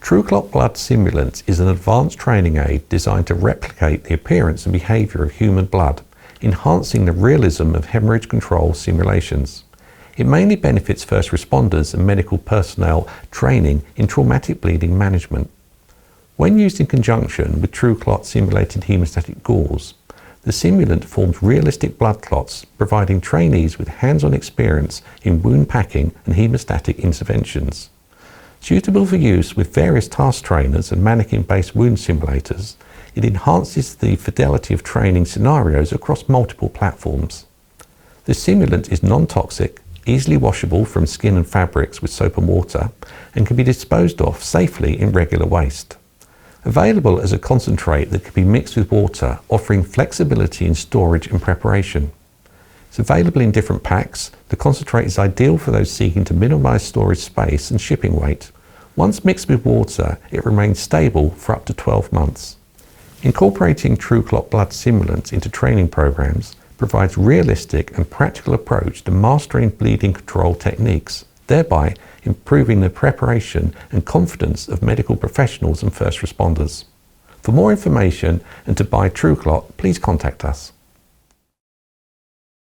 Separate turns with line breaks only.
TrueClot Blood Simulant is an advanced training aid designed to replicate the appearance and behaviour of human blood, enhancing the realism of hemorrhage control simulations. It mainly benefits first responders and medical personnel training in traumatic bleeding management. When used in conjunction with TrueClot Simulated Hemostatic Gauze, the simulant forms realistic blood clots, providing trainees with hands-on experience in wound packing and hemostatic interventions. Suitable for use with various task trainers and mannequin-based wound simulators, it enhances the fidelity of training scenarios across multiple platforms. The simulant is non-toxic, easily washable from skin and fabrics with soap and water, and can be disposed of safely in regular waste. Available as a concentrate that can be mixed with water, offering flexibility in storage and preparation. It's available in different packs. The concentrate is ideal for those seeking to minimise storage space and shipping weight. Once mixed with water, it remains stable for up to 12 months. Incorporating TrueClot Blood Simulant into training programs provides realistic and practical approach to mastering bleeding control techniques, thereby improving the preparation and confidence of medical professionals and first responders. For more information and to buy TrueClot, please contact us.